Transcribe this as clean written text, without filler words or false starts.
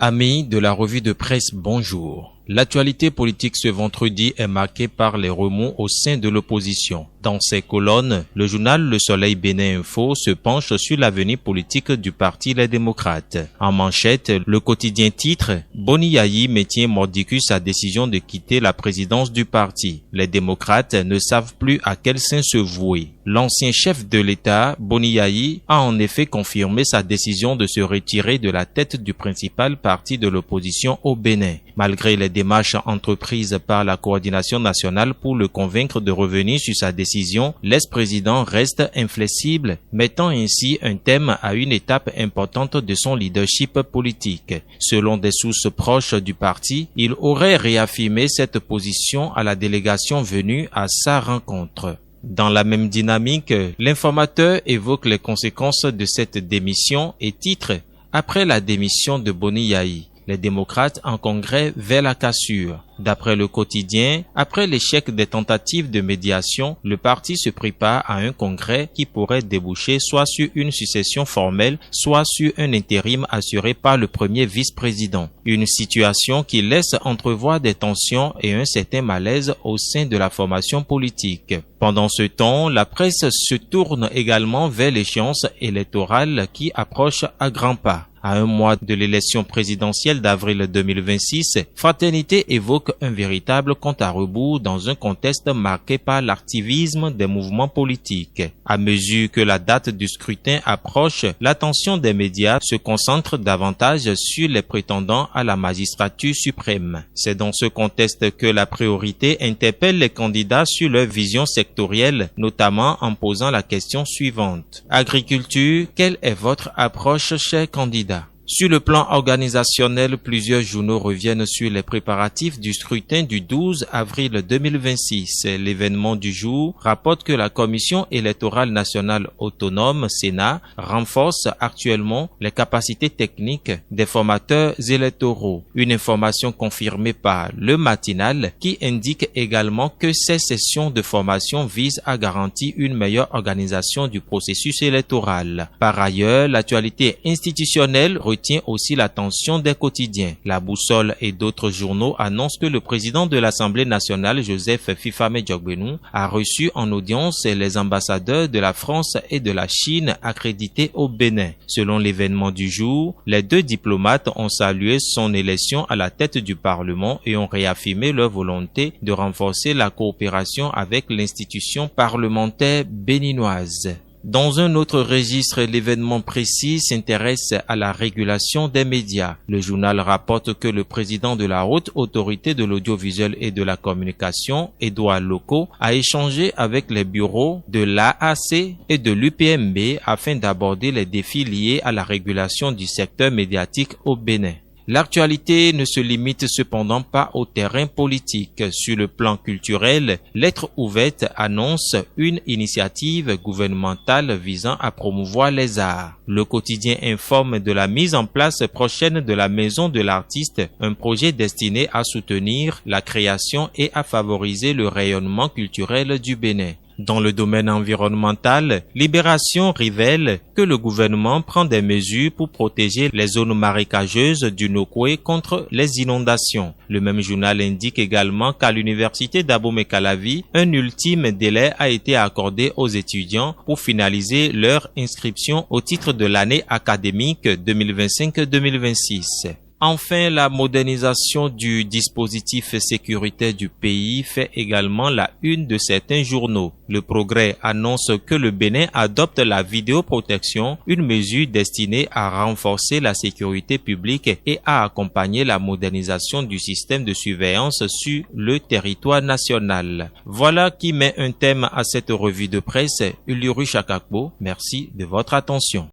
Amis de la revue de presse, bonjour. L'actualité politique ce vendredi est marquée par les remous au sein de l'opposition. Dans ses colonnes, le journal Le Soleil Bénin Info se penche sur l'avenir politique du parti Les Démocrates. En manchette, le quotidien titre « Boni Yayi maintient mordicus sa décision de quitter la présidence du parti. Les démocrates ne savent plus à quel sein se vouer ». L'ancien chef de l'État, Boni Yayi, a en effet confirmé sa décision de se retirer de la tête du principal parti de l'opposition au Bénin. Malgré les démarches entreprises par la coordination nationale pour le convaincre de revenir sur sa décision, l'ex-président reste inflexible, mettant ainsi un terme à une étape importante de son leadership politique. Selon des sources proches du parti, il aurait réaffirmé cette position à la délégation venue à sa rencontre. Dans la même dynamique, l'informateur évoque les conséquences de cette démission et titre « Après la démission de Boni Yayi, les démocrates en congrès vers la cassure ». D'après le quotidien, après l'échec des tentatives de médiation, le parti se prépare à un congrès qui pourrait déboucher soit sur une succession formelle, soit sur un intérim assuré par le premier vice-président. Une situation qui laisse entrevoir des tensions et un certain malaise au sein de la formation politique. Pendant ce temps, la presse se tourne également vers l'échéance électorale qui approche à grands pas. À un mois de l'élection présidentielle d'avril 2026, Fraternité évoque un véritable compte à rebours dans un contexte marqué par l'activisme des mouvements politiques. À mesure que la date du scrutin approche, l'attention des médias se concentre davantage sur les prétendants à la magistrature suprême. C'est dans ce contexte que la priorité interpelle les candidats sur leur vision sectorielle, notamment en posant la question suivante. Agriculture, quelle est votre approche, chers candidats? Sur le plan organisationnel, plusieurs journaux reviennent sur les préparatifs du scrutin du 12 avril 2026. L'événement du jour rapporte que la Commission électorale nationale autonome, Sénat, renforce actuellement les capacités techniques des formateurs électoraux. Une information confirmée par Le Matinal qui indique également que ces sessions de formation visent à garantir une meilleure organisation du processus électoral. Par ailleurs, l'actualité institutionnelle retient aussi l'attention des quotidiens. La Boussole et d'autres journaux annoncent que le président de l'Assemblée nationale, Joseph Fifame Diogbenou, a reçu en audience les ambassadeurs de la France et de la Chine accrédités au Bénin. Selon l'événement du jour, les deux diplomates ont salué son élection à la tête du Parlement et ont réaffirmé leur volonté de renforcer la coopération avec l'institution parlementaire béninoise. Dans un autre registre, l'événement précis s'intéresse à la régulation des médias. Le journal rapporte que le président de la Haute Autorité de l'Audiovisuel et de la Communication, Édouard Loko, a échangé avec les bureaux de l'AAC et de l'UPMB afin d'aborder les défis liés à la régulation du secteur médiatique au Bénin. L'actualité ne se limite cependant pas au terrain politique. Sur le plan culturel, Lettres ouvertes annonce une initiative gouvernementale visant à promouvoir les arts. Le quotidien informe de la mise en place prochaine de la Maison de l'artiste, un projet destiné à soutenir la création et à favoriser le rayonnement culturel du Bénin. Dans le domaine environnemental, Libération révèle que le gouvernement prend des mesures pour protéger les zones marécageuses du Nokoué contre les inondations. Le même journal indique également qu'à l'université d'Abomey-Calavi, un ultime délai a été accordé aux étudiants pour finaliser leur inscription au titre de l'année académique 2025-2026. Enfin, la modernisation du dispositif sécuritaire du pays fait également la une de certains journaux. Le Progrès annonce que le Bénin adopte la vidéoprotection, une mesure destinée à renforcer la sécurité publique et à accompagner la modernisation du système de surveillance sur le territoire national. Voilà qui met un thème à cette revue de presse. Uluru Chakakbo, merci de votre attention.